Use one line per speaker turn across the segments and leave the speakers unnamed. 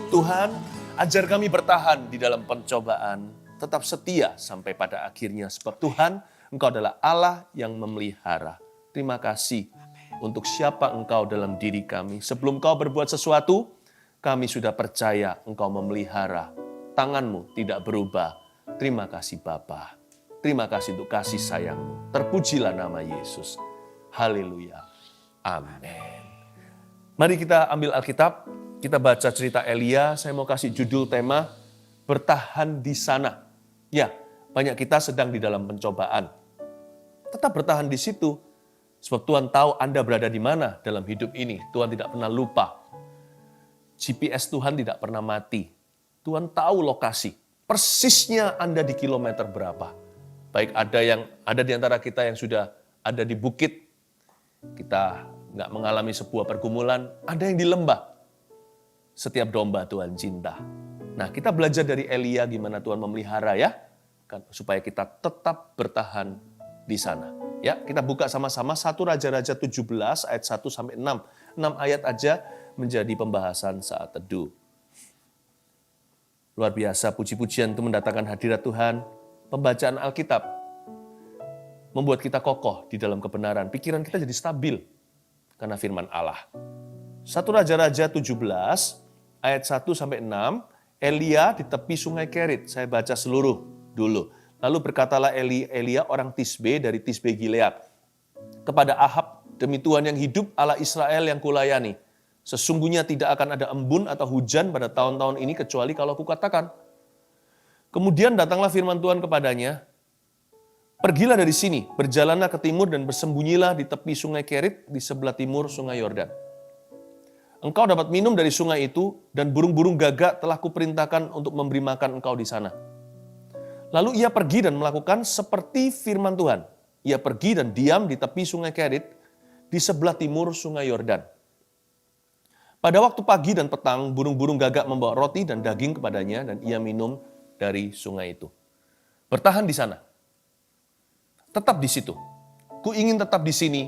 Tuhan, ajar kami bertahan di dalam pencobaan, tetap setia sampai pada akhirnya. Sebab Tuhan, Engkau adalah Allah yang memelihara. Terima kasih untuk siapa Engkau dalam diri kami. Sebelum Engkau berbuat sesuatu, kami sudah percaya Engkau memelihara. Tangan-Mu tidak berubah. Terima kasih Bapa. Terima kasih untuk kasih sayang-Mu. Terpujilah nama Yesus. Haleluya. Amin. Mari kita ambil Alkitab. Kita baca cerita Elia. Saya mau kasih judul tema, bertahan di sana. Ya, banyak kita sedang di dalam pencobaan. Tetap bertahan di situ. Sebab Tuhan tahu Anda berada di mana dalam hidup ini. Tuhan tidak pernah lupa. GPS Tuhan tidak pernah mati. Tuhan tahu lokasi. Persisnya Anda di kilometer berapa. Baik ada di antara kita yang sudah ada di bukit. Kita nggak mengalami sebuah pergumulan. Ada yang di lembah. Setiap domba Tuhan cinta. Nah, kita belajar dari Elia gimana Tuhan memelihara ya. Supaya kita tetap bertahan di sana. Ya, kita buka sama-sama 1 Raja-Raja 17 ayat 1 sampai 6. 6 ayat aja menjadi pembahasan saat teduh. Luar biasa, puji-pujian itu mendatangkan hadirat Tuhan. Pembacaan Alkitab membuat kita kokoh di dalam kebenaran. Pikiran kita jadi stabil karena firman Allah. 1 Raja-Raja 17 ayat 1 sampai 6. Elia di tepi sungai Kerit. Saya baca seluruh dulu. Lalu berkatalah Elia orang Tisbe dari Tisbe Gilead kepada Ahab, demi Tuhan yang hidup, Allah Israel yang kulayani, sesungguhnya tidak akan ada embun atau hujan pada tahun-tahun ini kecuali kalau kukatakan. Kemudian datanglah firman Tuhan kepadanya, pergilah dari sini, berjalanlah ke timur dan bersembunyilah di tepi sungai Kerit di sebelah timur sungai Yordan. Engkau dapat minum dari sungai itu dan burung-burung gagak telah kuperintahkan untuk memberi makan engkau di sana. Lalu ia pergi dan melakukan seperti firman Tuhan. Ia pergi dan diam di tepi sungai Kerit di sebelah timur sungai Yordan. Pada waktu pagi dan petang, burung-burung gagak membawa roti dan daging kepadanya dan ia minum dari sungai itu. Bertahan di sana. Tetap di situ. Ku ingin tetap di sini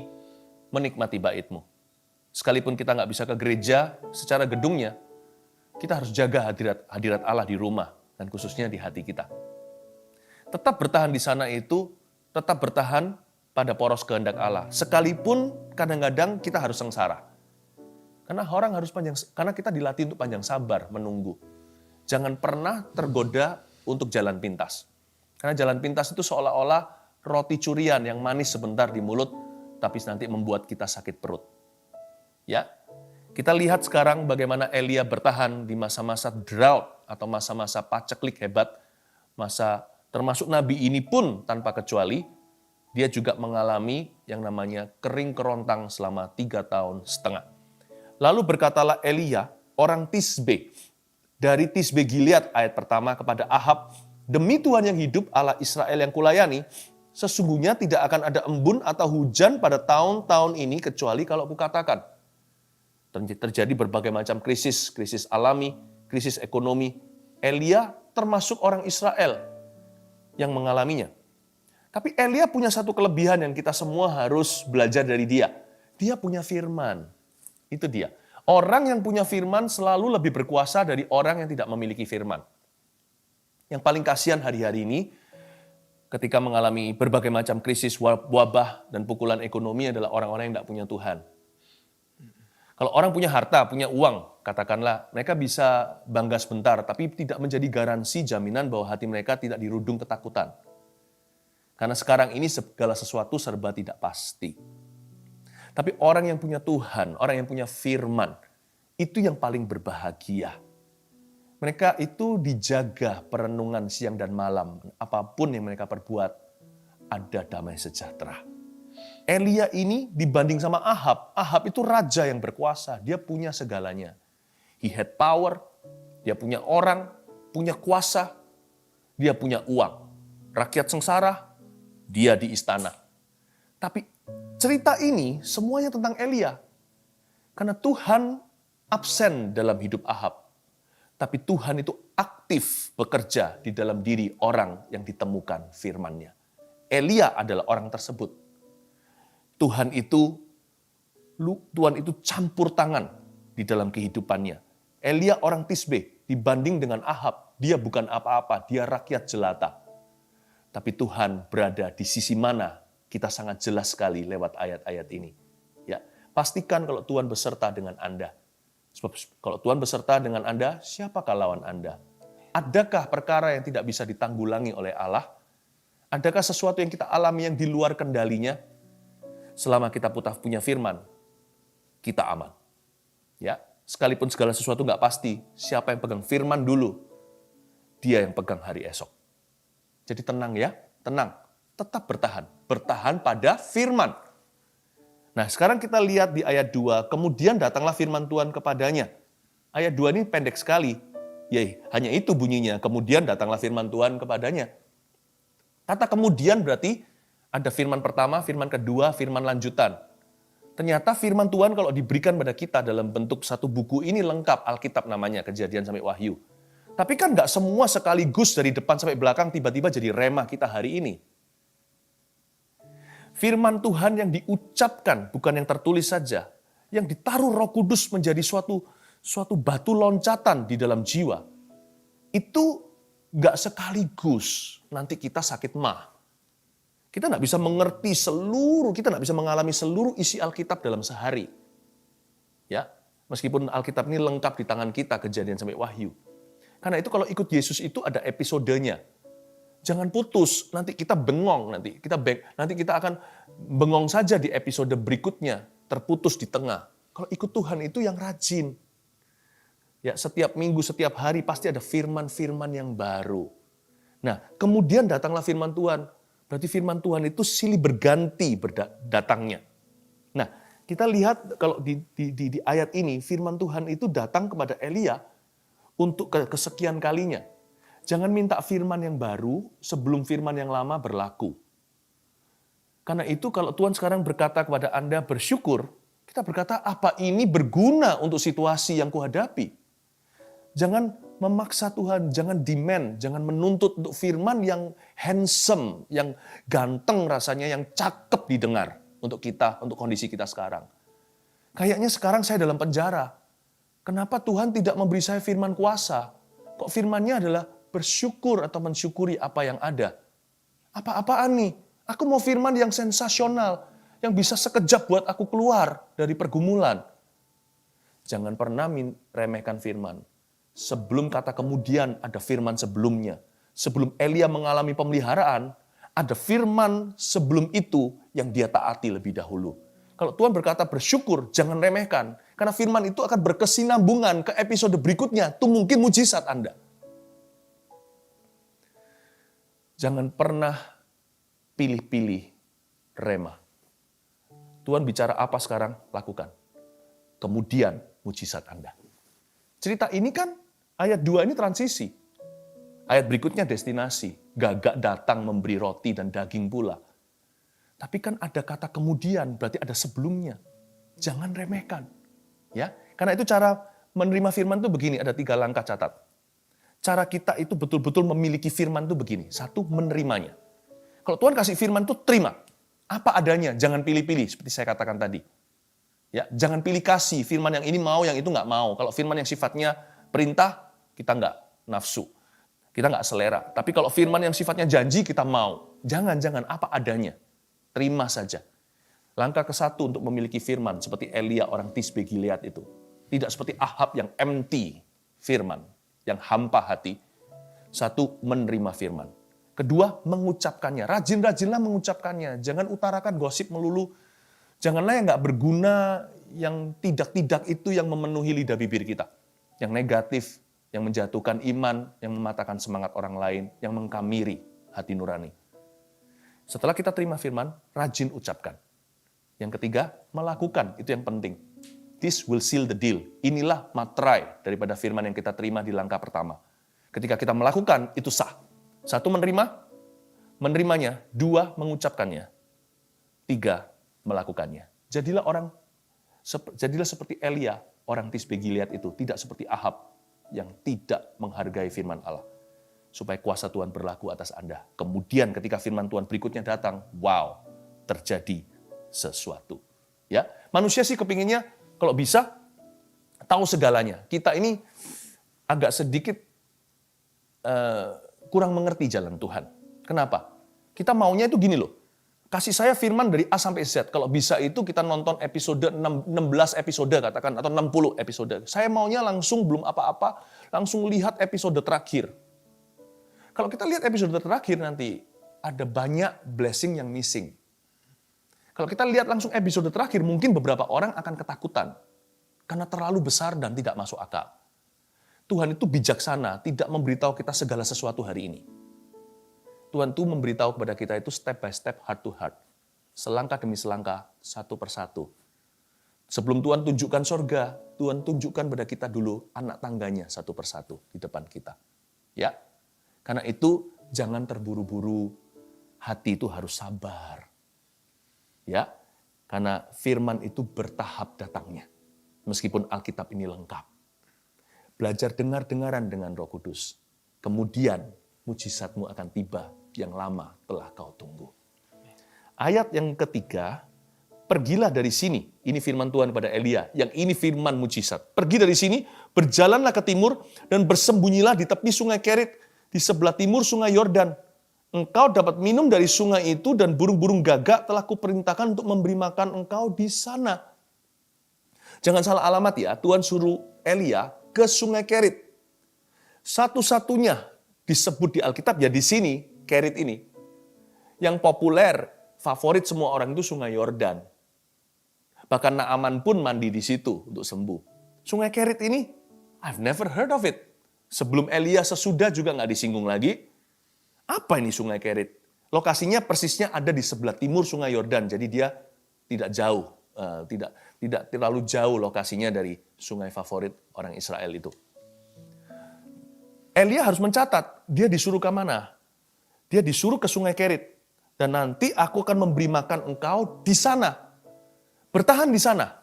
menikmati bait-Mu. Sekalipun kita nggak bisa ke gereja secara gedungnya, kita harus jaga hadirat Allah di rumah dan khususnya di hati kita. Tetap bertahan di sana itu, tetap bertahan pada poros kehendak Allah. Sekalipun kadang-kadang kita harus sengsara. Karena kita dilatih untuk panjang sabar, menunggu. Jangan pernah tergoda untuk jalan pintas. Karena jalan pintas itu seolah-olah roti curian yang manis sebentar di mulut, tapi nanti membuat kita sakit perut. Ya, kita lihat sekarang bagaimana Elia bertahan di masa-masa drought atau masa-masa paceklik hebat, termasuk Nabi ini pun tanpa kecuali, dia juga mengalami yang namanya kering kerontang selama 3,5 tahun. Lalu berkatalah Elia, orang Tisbe, dari Tisbe Gilead ayat pertama kepada Ahab, demi Tuhan yang hidup, Allah Israel yang kulayani, sesungguhnya tidak akan ada embun atau hujan pada tahun-tahun ini kecuali kalau kukatakan. Terjadi berbagai macam krisis alami, krisis ekonomi. Elia termasuk orang Israel yang mengalaminya. Tapi Elia punya satu kelebihan yang kita semua harus belajar dari dia. Dia punya firman. Itu dia. Orang yang punya firman selalu lebih berkuasa dari orang yang tidak memiliki firman. Yang paling kasihan hari-hari ini, ketika mengalami berbagai macam krisis, wabah, dan pukulan ekonomi adalah orang-orang yang tidak punya Tuhan. Kalau orang punya harta, punya uang, katakanlah mereka bisa bangga sebentar, tapi tidak menjadi garansi jaminan bahwa hati mereka tidak dirudung ketakutan. Karena sekarang ini segala sesuatu serba tidak pasti. Tapi orang yang punya Tuhan, orang yang punya firman, itu yang paling berbahagia. Mereka itu dijaga perenungan siang dan malam. Apapun yang mereka perbuat, ada damai sejahtera. Elia ini dibanding sama Ahab. Ahab itu raja yang berkuasa. Dia punya segalanya. He had power. Dia punya orang, punya kuasa. Dia punya uang. Rakyat sengsara, dia di istana. Tapi cerita ini semuanya tentang Elia. Karena Tuhan absen dalam hidup Ahab. Tapi Tuhan itu aktif bekerja di dalam diri orang yang ditemukan firman-Nya. Elia adalah orang tersebut. Tuhan itu campur tangan di dalam kehidupannya. Elia orang Tisbe dibanding dengan Ahab, dia bukan apa-apa, dia rakyat jelata. Tapi Tuhan berada di sisi mana, kita sangat jelas sekali lewat ayat-ayat ini. Ya, pastikan kalau Tuhan beserta dengan Anda. Sebab kalau Tuhan beserta dengan Anda, siapakah lawan Anda? Adakah perkara yang tidak bisa ditanggulangi oleh Allah? Adakah sesuatu yang kita alami yang di luar kendalinya? Selama kita punya firman, kita aman. Ya, sekalipun segala sesuatu nggak pasti, siapa yang pegang firman dulu, dia yang pegang hari esok. Jadi tenang ya, tenang. Tetap bertahan. Bertahan pada firman. Nah, sekarang kita lihat di ayat 2, kemudian datanglah firman Tuhan kepadanya. Ayat 2 ini pendek sekali. Hanya itu bunyinya, kemudian datanglah firman Tuhan kepadanya. Kata kemudian berarti ada firman pertama, firman kedua, firman lanjutan. Ternyata firman Tuhan kalau diberikan pada kita dalam bentuk satu buku ini lengkap, Alkitab namanya, Kejadian sampai Wahyu. Tapi kan nggak semua sekaligus dari depan sampai belakang tiba-tiba jadi rema kita hari ini. Firman Tuhan yang diucapkan, bukan yang tertulis saja, yang ditaruh Roh Kudus menjadi suatu batu loncatan di dalam jiwa, itu nggak sekaligus nanti kita sakit mah. Kita nggak bisa mengerti kita nggak bisa mengalami seluruh isi Alkitab dalam sehari. Ya, meskipun Alkitab ini lengkap di tangan kita, Kejadian sampai Wahyu. Karena itu kalau ikut Yesus itu ada episodenya. Jangan putus, nanti kita bengong, nanti kita akan bengong saja di episode berikutnya, terputus di tengah. Kalau ikut Tuhan itu yang rajin. Ya, setiap minggu, setiap hari pasti ada firman-firman yang baru. Nah, kemudian datanglah firman Tuhan. Berarti firman Tuhan itu silih berganti datangnya. Nah, kita lihat kalau di ayat ini, firman Tuhan itu datang kepada Elia untuk kesekian kalinya. Jangan minta firman yang baru sebelum firman yang lama berlaku. Karena itu kalau Tuhan sekarang berkata kepada Anda bersyukur, kita berkata apa ini berguna untuk situasi yang kuhadapi. Jangan memaksa Tuhan, jangan demand, jangan menuntut untuk firman yang handsome, yang ganteng rasanya, yang cakep didengar untuk kita, untuk kondisi kita sekarang. Kayaknya sekarang saya dalam penjara. Kenapa Tuhan tidak memberi saya firman kuasa? Kok firmannya adalah bersyukur atau mensyukuri apa yang ada? Apa-apaan nih? Aku mau firman yang sensasional, yang bisa sekejap buat aku keluar dari pergumulan. Jangan pernah remehkan firman. Sebelum kata kemudian ada firman sebelumnya. Sebelum Elia mengalami pemeliharaan, ada firman sebelum itu yang dia taati lebih dahulu. Kalau Tuhan berkata bersyukur, jangan remehkan. Karena firman itu akan berkesinambungan ke episode berikutnya. Itu mungkin mujizat Anda. Jangan pernah pilih-pilih rema. Tuhan bicara apa sekarang, lakukan. Kemudian mujizat Anda. Cerita ini kan ayat 2 ini transisi. Ayat berikutnya destinasi. Gagak datang memberi roti dan daging pula. Tapi kan ada kata kemudian, berarti ada sebelumnya. Jangan remehkan. Ya, karena itu cara menerima firman itu begini, ada 3 langkah catat. Cara kita itu betul-betul memiliki firman itu begini. 1, menerimanya. Kalau Tuhan kasih firman itu terima. Apa adanya, jangan pilih-pilih seperti saya katakan tadi. Ya, jangan pilih kasih, firman yang ini mau, yang itu nggak mau. Kalau firman yang sifatnya perintah, kita nggak nafsu. Kita nggak selera. Tapi kalau firman yang sifatnya janji, kita mau. Jangan, apa adanya. Terima saja. Langkah ke-1 untuk memiliki firman, seperti Elia orang Tisbe Gilead itu. Tidak seperti Ahab yang empty firman, yang hampa hati. 1, menerima firman. 2, mengucapkannya. Rajin-rajinlah mengucapkannya. Jangan utarakan gosip melulu. Janganlah yang nggak berguna, yang tidak-tidak itu yang memenuhi lidah bibir kita. Yang negatif, yang menjatuhkan iman, yang mematahkan semangat orang lain, yang mengkamiri hati nurani. Setelah kita terima firman, rajin ucapkan. Yang 3, melakukan. Itu yang penting. This will seal the deal. Inilah materai daripada firman yang kita terima di langkah pertama. Ketika kita melakukan, itu sah. 1, menerimanya. 2, mengucapkannya. 3, melakukannya. Jadilah seperti Elia, orang Tisbe Gilead itu. Tidak seperti Ahab yang tidak menghargai firman Allah. Supaya kuasa Tuhan berlaku atas Anda. Kemudian ketika firman Tuhan berikutnya datang, wow, terjadi sesuatu. Ya, manusia sih kepinginnya kalau bisa tahu segalanya. Kita ini agak sedikit kurang mengerti jalan Tuhan. Kenapa? Kita maunya itu gini loh. Kasih saya firman dari A sampai Z. Kalau bisa itu kita nonton episode 16 episode katakan, atau 60 episode. Saya maunya langsung belum apa-apa, langsung lihat episode terakhir. Kalau kita lihat episode terakhir nanti, ada banyak blessing yang missing. Kalau kita lihat langsung episode terakhir, mungkin beberapa orang akan ketakutan. Karena terlalu besar dan tidak masuk akal. Tuhan itu bijaksana, tidak memberitahu kita segala sesuatu hari ini. Tuhan itu memberitahu kepada kita itu step by step, heart to heart. Selangkah demi selangkah, satu persatu. Sebelum Tuhan tunjukkan sorga, Tuhan tunjukkan pada kita dulu anak tangganya satu persatu di depan kita. Ya, karena itu jangan terburu-buru, hati itu harus sabar. Ya, karena firman itu bertahap datangnya. Meskipun Alkitab ini lengkap. Belajar dengar-dengaran dengan Roh Kudus. Kemudian mujizatmu akan tiba yang lama telah kau tunggu. Ayat yang ketiga, pergilah dari sini. Ini firman Tuhan pada Elia, yang ini firman mujizat. Pergi dari sini, berjalanlah ke timur, dan bersembunyilah di tepi sungai Kerit, di sebelah timur sungai Yordan. Engkau dapat minum dari sungai itu, dan burung-burung gagak telah kuperintahkan untuk memberi makan engkau di sana. Jangan salah alamat ya, Tuhan suruh Elia ke sungai Kerit. Satu-satunya disebut di Alkitab ya di sini, Kerit ini. Yang populer, favorit semua orang itu sungai Yordan. Bahkan Naaman pun mandi di situ untuk sembuh. Sungai Kerit ini, I've never heard of it. Sebelum Elia sesudah juga nggak disinggung lagi. Apa ini sungai Kerit? Lokasinya persisnya ada di sebelah timur sungai Yordan. Jadi dia tidak jauh, tidak terlalu jauh lokasinya dari sungai favorit orang Israel itu. Elia harus mencatat, dia disuruh ke mana? Dia disuruh ke sungai Kerit. Dan nanti aku akan memberi makan engkau di sana. Bertahan di sana.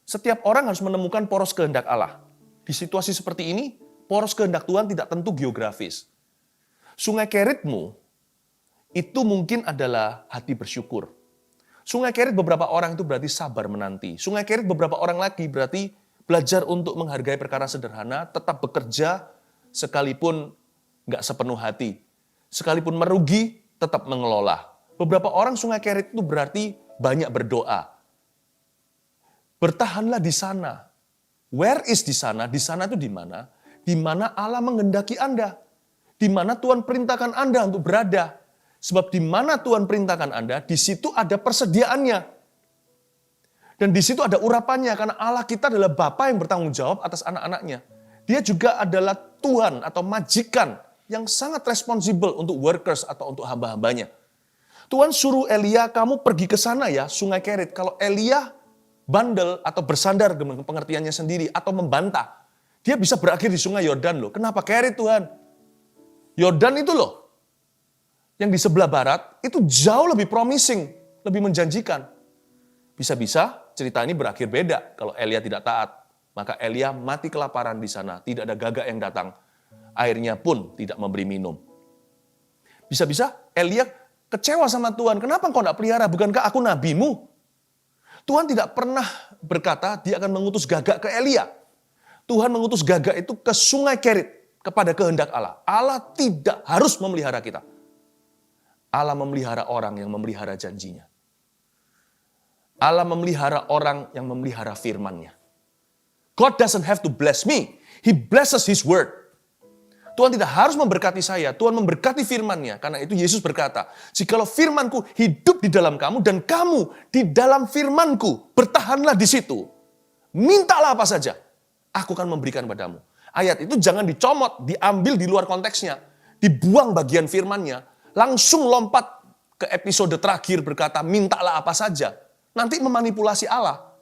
Setiap orang harus menemukan poros kehendak Allah. Di situasi seperti ini, poros kehendak Tuhan tidak tentu geografis. Sungai Keritmu, itu mungkin adalah hati bersyukur. Sungai Kerit beberapa orang itu berarti sabar menanti. Sungai Kerit beberapa orang lagi berarti belajar untuk menghargai perkara sederhana, tetap bekerja, sekalipun nggak sepenuh hati. Sekalipun merugi, tetap mengelola. Beberapa orang sungai Kerit itu berarti banyak berdoa. Bertahanlah di sana. Where is di sana? Di sana itu di mana? Di mana Allah menghendaki Anda. Di mana Tuhan perintahkan Anda untuk berada. Sebab di mana Tuhan perintahkan Anda, di situ ada persediaannya. Dan di situ ada urapannya, karena Allah kita adalah Bapa yang bertanggung jawab atas anak-anaknya. Dia juga adalah Tuhan atau majikan yang sangat responsibel untuk workers atau untuk hamba-hambanya. Tuhan suruh Elia, kamu pergi ke sana ya, sungai Kerit. Kalau Elia bandel atau bersandar dengan pengertiannya sendiri atau membantah, dia bisa berakhir di sungai Yordan loh. Kenapa Kerit Tuhan? Yordan itu loh, yang di sebelah barat itu jauh lebih promising, lebih menjanjikan. Bisa-bisa cerita ini berakhir beda kalau Elia tidak taat. Maka Elia mati kelaparan di sana, tidak ada gagak yang datang. Airnya pun tidak memberi minum. Bisa-bisa Elia kecewa sama Tuhan. Kenapa engkau tidak pelihara? Bukankah aku nabimu? Tuhan tidak pernah berkata dia akan mengutus gagak ke Elia. Tuhan mengutus gagak itu ke sungai Kerit kepada kehendak Allah. Allah tidak harus memelihara kita. Allah memelihara orang yang memelihara janjinya. Allah memelihara orang yang memelihara firman-Nya. God doesn't have to bless me. He blesses His word. Tuhan tidak harus memberkati saya. Tuhan memberkati firman-Nya. Karena itu Yesus berkata, jikalau firman-Ku hidup di dalam kamu dan kamu di dalam firman-Ku, bertahanlah di situ. Mintalah apa saja. Aku akan memberikan padamu. Ayat itu jangan dicomot, diambil di luar konteksnya. Dibuang bagian firman-Nya. Langsung lompat ke episode terakhir berkata, mintalah apa saja. Nanti memanipulasi Allah.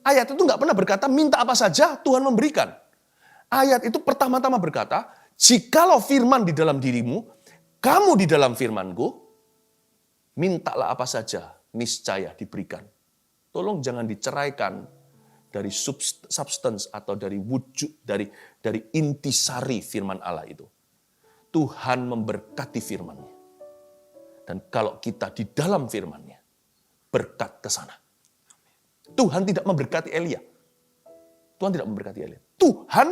Ayat itu nggak pernah berkata, minta apa saja, Tuhan memberikan. Ayat itu pertama-tama berkata, jikalau firman di dalam dirimu, kamu di dalam firman-Ku, mintalah apa saja, niscaya diberikan. Tolong jangan diceraikan dari substance atau dari wujud, dari intisari firman Allah itu. Tuhan memberkati firman-Nya. Dan kalau kita di dalam firman-Nya, berkat ke sana. Tuhan tidak memberkati Elia. Tuhan tidak memberkati Elia. Tuhan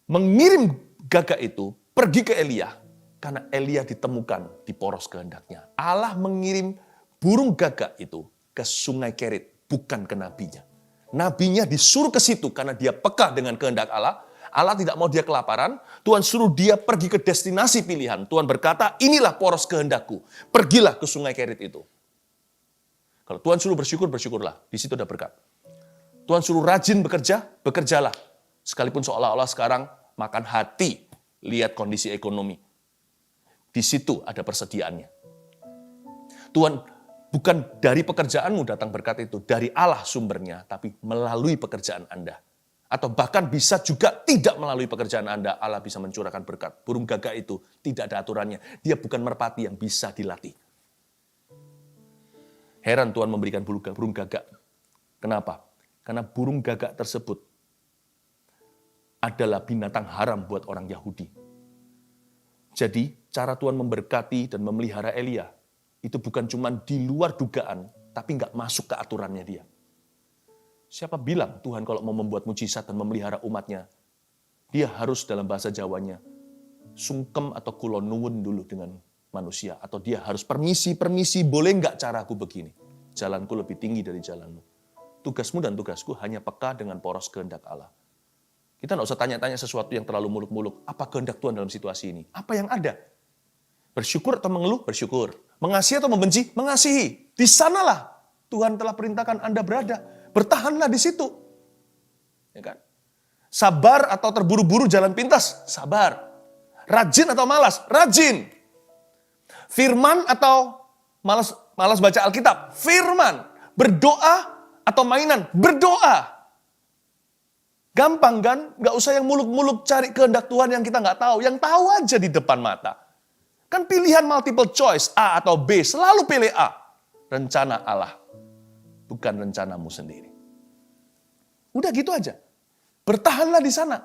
mengirim gagak itu pergi ke Elia karena Elia ditemukan di poros kehendaknya. Allah mengirim burung gagak itu ke sungai Kerit, bukan ke nabinya. Nabinya disuruh ke situ karena dia peka dengan kehendak Allah. Allah tidak mau dia kelaparan. Tuhan suruh dia pergi ke destinasi pilihan. Tuhan berkata, inilah poros kehendakku. Pergilah ke sungai Kerit itu. Kalau Tuhan suruh bersyukur, bersyukurlah. Di situ ada berkat. Tuhan suruh rajin bekerja, bekerjalah. Sekalipun seolah-olah sekarang makan hati, lihat kondisi ekonomi. Di situ ada persediaannya. Tuhan, bukan dari pekerjaanmu datang berkat itu, dari Allah sumbernya, tapi melalui pekerjaan Anda. Atau bahkan bisa juga tidak melalui pekerjaan Anda, Allah bisa mencurahkan berkat. Burung gagak itu tidak ada aturannya. Dia bukan merpati yang bisa dilatih. Heran Tuhan memberikan burung gagak. Kenapa? Karena burung gagak tersebut adalah binatang haram buat orang Yahudi. Jadi, cara Tuhan memberkati dan memelihara Elia, itu bukan cuma di luar dugaan, tapi nggak masuk ke aturannya dia. Siapa bilang Tuhan kalau mau membuat mujizat dan memelihara umatnya, dia harus dalam bahasa Jawanya, sungkem atau kulon nuwun dulu dengan manusia. Atau dia harus permisi, boleh nggak caraku begini? Jalanku lebih tinggi dari jalanmu. Tugasmu dan tugasku hanya peka dengan poros kehendak Allah. Kita nggak usah tanya-tanya sesuatu yang terlalu muluk-muluk. Apa kehendak Tuhan dalam situasi ini? Apa yang ada? Bersyukur atau mengeluh? Bersyukur. Mengasihi atau membenci? Mengasihi. Di sanalah Tuhan telah perintahkan Anda berada. Bertahanlah di situ. Ya kan? Sabar atau terburu-buru jalan pintas? Sabar. Rajin atau malas? Rajin. Firman atau malas baca Alkitab? Firman. Berdoa atau mainan? Berdoa. Gampang kan? Nggak usah yang muluk-muluk cari kehendak Tuhan yang kita nggak tahu. Yang tahu aja di depan mata. Kan pilihan multiple choice, A atau B, selalu pilih A. Rencana Allah, bukan rencanamu sendiri. Udah gitu aja. Bertahanlah di sana.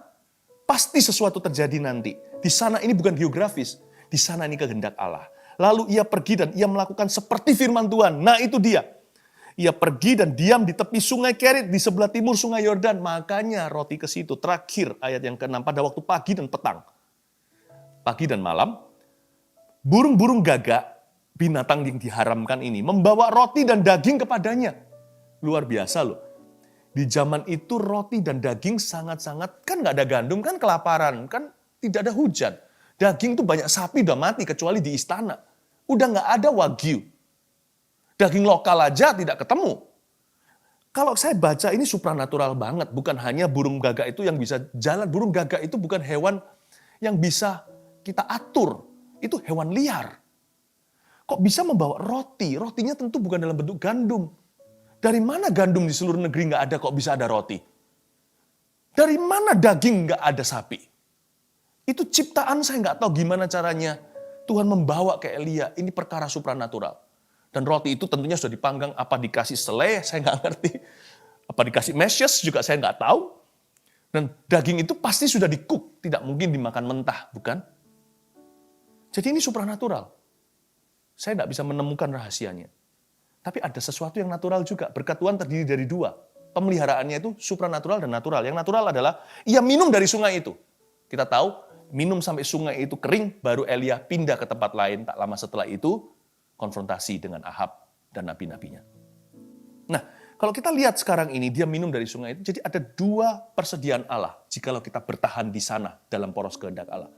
Pasti sesuatu terjadi nanti. Di sana ini bukan geografis. Di sana ini kehendak Allah. Lalu ia pergi dan ia melakukan seperti firman Tuhan. Nah itu dia. Ia pergi dan diam di tepi sungai Kerit di sebelah timur sungai Yordan. Makanya roti ke situ. Terakhir ayat yang ke-6 pada waktu pagi dan petang. Pagi dan malam. Burung-burung gagak, binatang yang diharamkan ini, membawa roti dan daging kepadanya. Luar biasa loh. Di zaman itu roti dan daging sangat-sangat, kan nggak ada gandum, kan kelaparan, kan tidak ada hujan. Daging tuh banyak sapi udah mati, kecuali di istana. Udah nggak ada wagyu. Daging lokal aja tidak ketemu. Kalau saya baca ini supranatural banget, bukan hanya burung gagak itu yang bisa jalan. Burung gagak itu bukan hewan yang bisa kita atur. Itu hewan liar. Kok bisa membawa roti? Rotinya tentu bukan dalam bentuk gandum. Dari mana gandum di seluruh negeri nggak ada kok bisa ada roti? Dari mana daging nggak ada sapi? Itu ciptaan saya nggak tahu gimana caranya Tuhan membawa ke Elia. Ini perkara supranatural. Dan roti itu tentunya sudah dipanggang. Apa dikasih selai? Saya nggak ngerti. Apa dikasih meshes? Juga saya nggak tahu. Dan daging itu pasti sudah di-cook. Tidak mungkin dimakan mentah, bukan? Jadi ini supranatural. Saya tidak bisa menemukan rahasianya. Tapi ada sesuatu yang natural juga. Berkat Tuhan terdiri dari dua. Pemeliharaannya itu supranatural dan natural. Yang natural adalah ia minum dari sungai itu. Kita tahu minum sampai sungai itu kering, baru Elia pindah ke tempat lain. Tak lama setelah itu konfrontasi dengan Ahab dan nabi-nabinya. Nah, kalau kita lihat sekarang ini dia minum dari sungai itu. Jadi ada dua persediaan Allah jikalau kita bertahan di sana dalam poros kehendak Allah.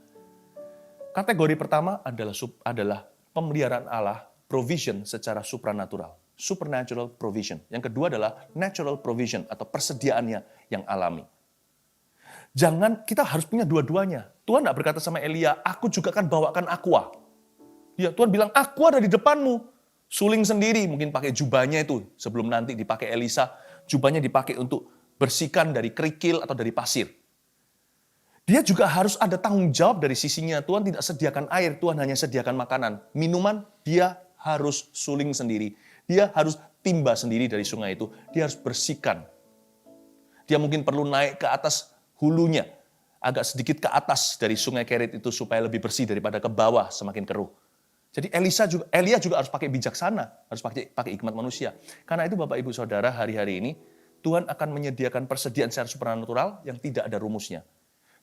Kategori pertama adalah pemeliharaan Allah, provision secara supranatural. Supernatural provision. Yang kedua adalah natural provision atau persediaannya yang alami. Kita harus punya dua-duanya. Tuhan tidak berkata sama Elia, aku juga akan bawakan aqua. Ya, Tuhan bilang, aqua ada di depanmu. Suling sendiri, mungkin pakai jubahnya itu. Sebelum nanti dipakai Elisa, jubahnya dipakai untuk bersihkan dari kerikil atau dari pasir. Dia juga harus ada tanggung jawab dari sisinya. Tuhan tidak sediakan air, Tuhan hanya sediakan makanan. Minuman, dia harus suling sendiri. Dia harus timba sendiri dari sungai itu. Dia harus bersihkan. Dia mungkin perlu naik ke atas hulunya. Agak sedikit ke atas dari sungai Kerit itu supaya lebih bersih daripada ke bawah semakin keruh. Jadi Elia juga harus pakai bijaksana. Harus pakai hikmat manusia. Karena itu Bapak Ibu Saudara hari-hari ini Tuhan akan menyediakan persediaan secara supranatural yang tidak ada rumusnya.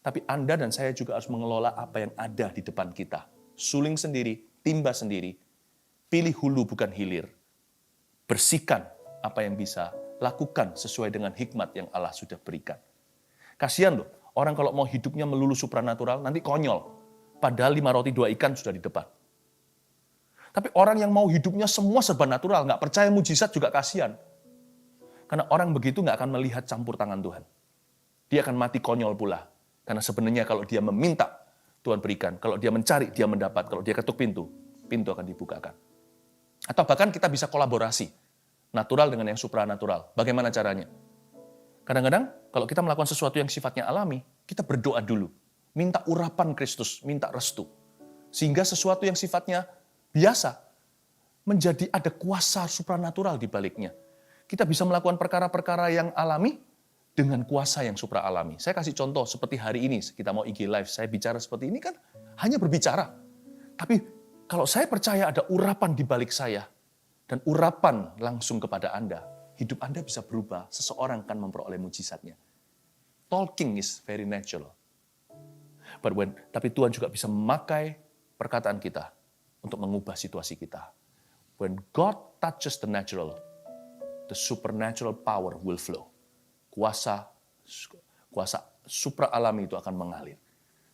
Tapi Anda dan saya juga harus mengelola apa yang ada di depan kita. Suling sendiri, timba sendiri, pilih hulu bukan hilir. Bersihkan apa yang bisa, lakukan sesuai dengan hikmat yang Allah sudah berikan. Kasihan loh, orang kalau mau hidupnya melulu supranatural, nanti konyol. Padahal 5 roti 2 ikan sudah di depan. Tapi orang yang mau hidupnya semua serba natural, nggak percaya mujizat juga kasihan. Karena orang begitu nggak akan melihat campur tangan Tuhan. Dia akan mati konyol pula. Karena sebenarnya kalau dia meminta, Tuhan berikan. Kalau dia mencari, dia mendapat. Kalau dia ketuk pintu, pintu akan dibukakan. Atau bahkan kita bisa kolaborasi. Natural dengan yang supranatural. Bagaimana caranya? Kadang-kadang kalau kita melakukan sesuatu yang sifatnya alami, kita berdoa dulu. Minta urapan Kristus, minta restu. Sehingga sesuatu yang sifatnya biasa, menjadi ada kuasa supranatural di baliknya. Kita bisa melakukan perkara-perkara yang alami, dengan kuasa yang supra alami. Saya kasih contoh seperti hari ini, kita mau IG Live, saya bicara seperti ini kan hanya berbicara. Tapi kalau saya percaya ada urapan di balik saya, dan urapan langsung kepada Anda, hidup Anda bisa berubah, seseorang akan memperoleh mujizatnya. Talking is very natural. Tapi Tuhan juga bisa memakai perkataan kita untuk mengubah situasi kita. When God touches the natural, the supernatural power will flow. Kuasa supra alami itu akan mengalir.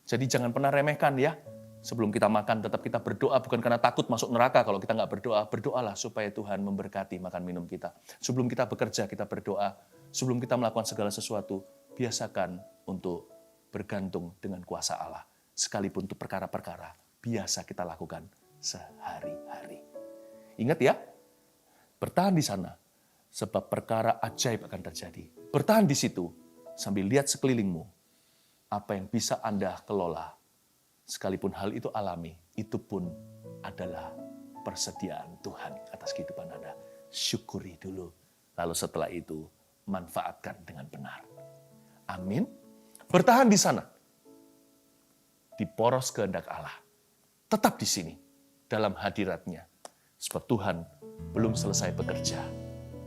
Jadi jangan pernah remehkan ya. Sebelum kita makan tetap kita berdoa bukan karena takut masuk neraka kalau kita nggak berdoa. Berdoalah supaya Tuhan memberkati makan minum kita. Sebelum kita bekerja kita berdoa. Sebelum kita melakukan segala sesuatu, biasakan untuk bergantung dengan kuasa Allah. Sekalipun itu perkara-perkara biasa kita lakukan sehari-hari. Ingat ya, bertahan di sana. Sebab perkara ajaib akan terjadi. Bertahan di situ sambil lihat sekelilingmu. Apa yang bisa Anda kelola. Sekalipun hal itu alami, itu pun adalah persediaan Tuhan atas kehidupan Anda. Syukuri dulu. Lalu setelah itu, manfaatkan dengan benar. Amin. Bertahan di sana. Di poros kehendak Allah. Tetap di sini. Dalam hadiratnya. Sebab Tuhan belum selesai bekerja.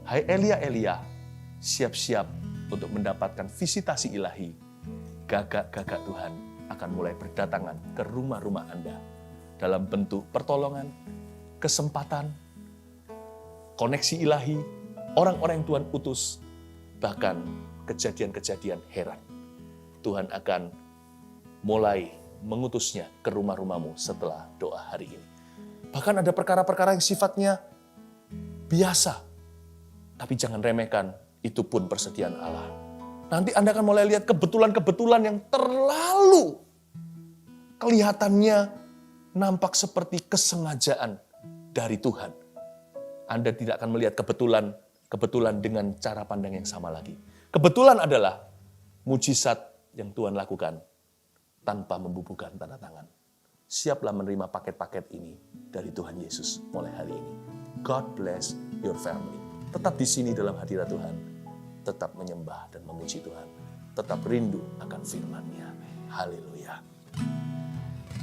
Hai Elia, siap-siap untuk mendapatkan visitasi ilahi. Gagak-gagak Tuhan akan mulai berdatangan ke rumah-rumah Anda. Dalam bentuk pertolongan, kesempatan, koneksi ilahi, orang-orang yang Tuhan utus, bahkan kejadian-kejadian heran. Tuhan akan mulai mengutusnya ke rumah-rumahmu setelah doa hari ini. Bahkan ada perkara-perkara yang sifatnya biasa. Tapi jangan remehkan, itu pun persediaan Allah. Nanti Anda akan mulai lihat kebetulan-kebetulan yang terlalu kelihatannya nampak seperti kesengajaan dari Tuhan. Anda tidak akan melihat kebetulan dengan cara pandang yang sama lagi. Kebetulan adalah mujizat yang Tuhan lakukan tanpa membubuhkan tanda tangan. Siaplah menerima paket-paket ini dari Tuhan Yesus mulai hari ini. God bless your family. Tetap di sini dalam hadirat Tuhan. Tetap menyembah dan memuji Tuhan. Tetap rindu akan firman-Nya. Haleluya.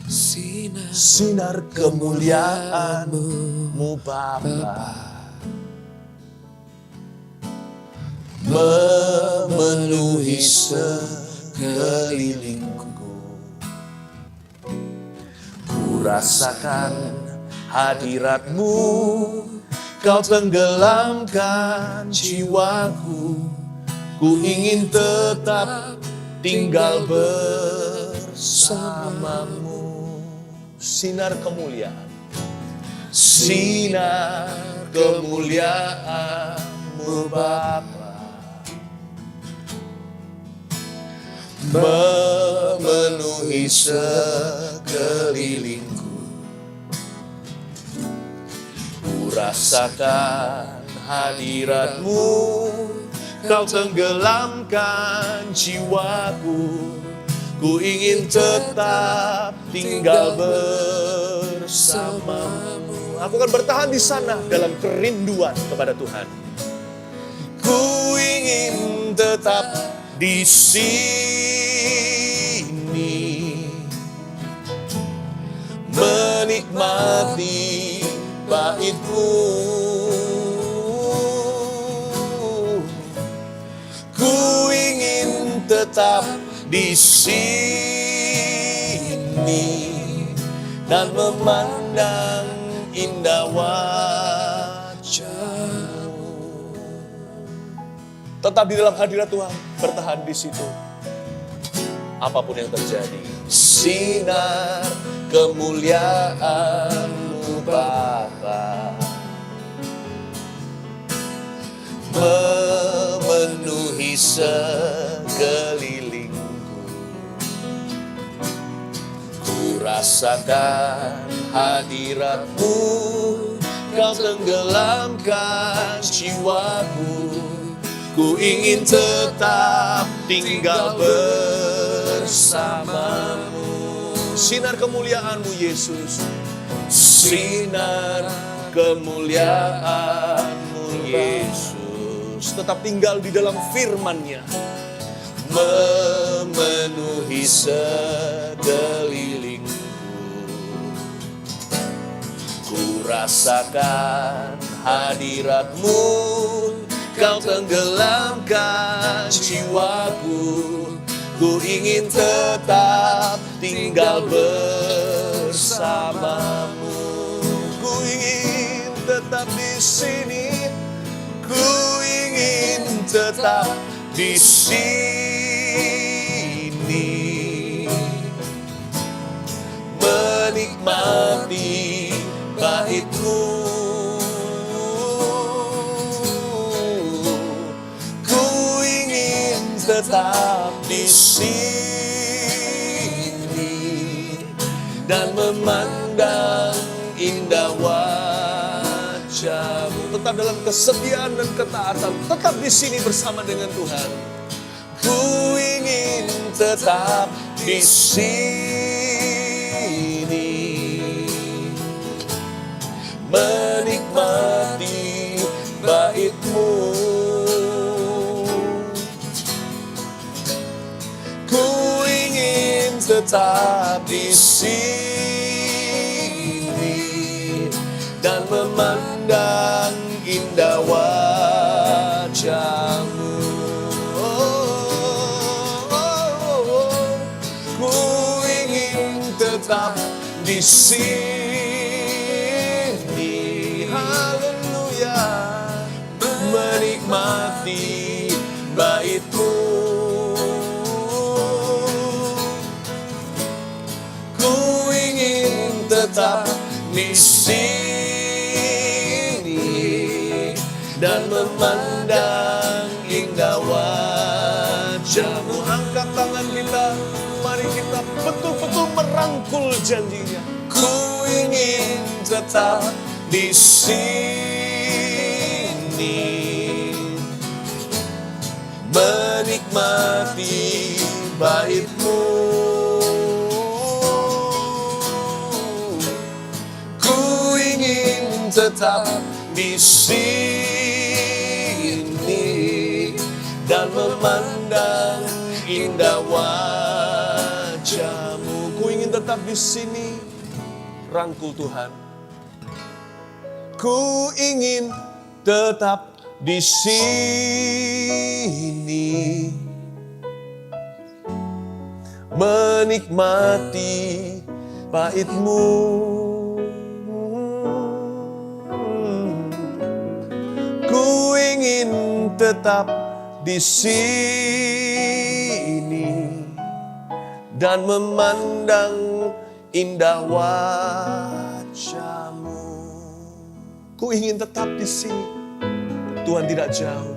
Sinar kemuliaan-Mu Bapa memenuhi sekelilingku. Ku rasakan hadirat-Mu. Kau tenggelamkan jiwaku, ku ingin tetap tinggal bersamamu. Sinar kemuliaan, sinar kemuliaan-Mu Bapa memenuhi sekelilingku. Rasakan hadirat-Mu, Kau tenggelamkan jiwaku. Ku ingin tetap tinggal bersamamu. Aku akan bertahan di sana dalam kerinduan kepada Tuhan. Ku ingin tetap di sini, menikmati bait-Mu. tetap di sini dan memandang indah wajah-Mu. Tetap di dalam hadirat Tuhan, bertahan di situ. Apapun yang terjadi, sinar kemuliaan-Mu Bapa memenuhi sekelilingku. Ku rasakan hadirat-Mu, Kau tenggelamkan jiwaku. Ku ingin tetap tinggal bersama-Mu. Sinar kemuliaan-Mu Yesus, sinar kemuliaan-Mu Yesus. Tetap tinggal di dalam firman-Nya, memenuhi sekelilingku. Ku rasakan hadirat-Mu, Kau tenggelamkan jiwaku. Ku ingin tetap tinggal bersama-Mu. Ku ingin tetap di sini. Ku ingin tetap di sini, menikmati bait-Mu. Ku ingin tetap di sini dan memandang indah wajah-Mu. Tetap dalam kesetiaan dan ketaatan, tetap di sini bersama dengan Tuhan. Ku ingin tetap di sini, menikmati bait-Mu. Ku ingin tetap di sini dan memandang indah wajah-Mu. Ku ingin tetap di sini, haleluya, menikmati bait-Mu. Ku ingin tetap di sini dan memandang indah wajah-Mu. Angkat tangan kita, mari kita betul-betul merangkul janji-Nya. Ku ingin tetap di sini, menikmati bait-Mu. Ku ingin tetap di sini dan memandang indah wajah-Mu. Ku ingin tetap di sini, rangkul Tuhan. Ku ingin tetap di sini, menikmati bait-Mu. Ku ingin tetap di sini dan memandang indah wajah-Mu. Ku ingin tetap di sini, Tuhan tidak jauh.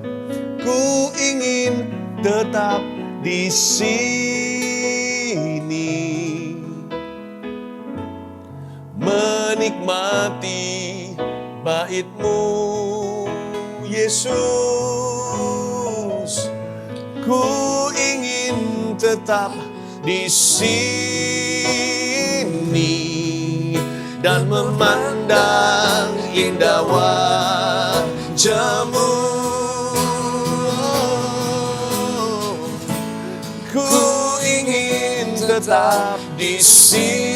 Ku ingin tetap di sini, menikmati bait-Mu, Yesus. Ku ingin tetap di sini dan memandang indah wajah-Mu. Ku ingin tetap di sini,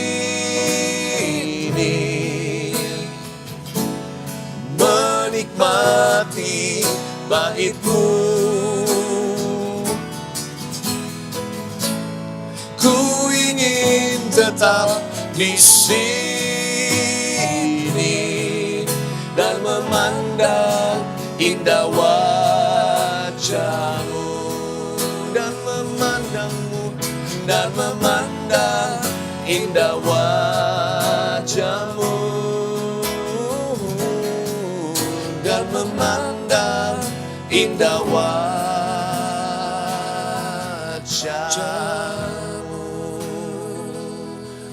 menikmati bait-Mu. tetap di sini dan memandang indah wajahmu dan memandangmu dan memandang indah wajahmu dan memandang indah wajahmu.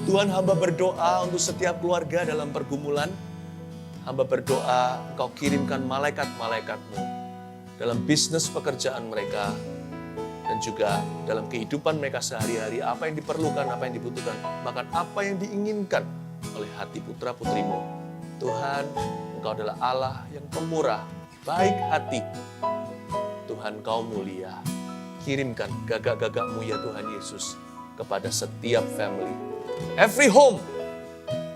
Tuhan, hamba berdoa untuk setiap keluarga dalam pergumulan. Hamba berdoa Engkau kirimkan malaikat-malaikatmu dalam bisnis pekerjaan mereka dan juga dalam kehidupan mereka sehari-hari, apa yang diperlukan, apa yang dibutuhkan, bahkan apa yang diinginkan oleh hati putra-putrimu. Tuhan, Engkau adalah Allah yang pemurah, baik hati. Tuhan, Kau mulia. Kirimkan gagak-gagakmu ya Tuhan Yesus kepada setiap family. Every home,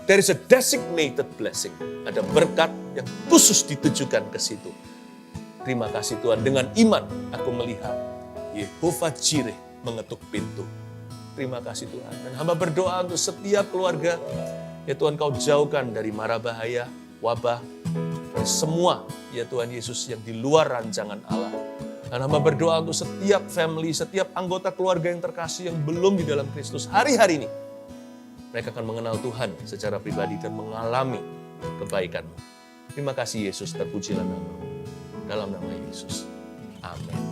there is a designated blessing. Ada berkat yang khusus ditujukan ke situ. Terima kasih Tuhan, dengan iman aku melihat Yehovah Jireh mengetuk pintu. Terima kasih Tuhan. Dan hamba berdoa untuk setiap keluarga, ya Tuhan Kau jauhkan dari mara bahaya, wabah, dari semua ya Tuhan Yesus yang di luar rancangan Allah. Dan hamba berdoa untuk setiap family, setiap anggota keluarga yang terkasih yang belum di dalam Kristus. Hari-hari ini mereka akan mengenal Tuhan secara pribadi dan mengalami kebaikan-Mu. Terima kasih Yesus, terpujilah nama-Mu. Dalam nama Yesus. Amin.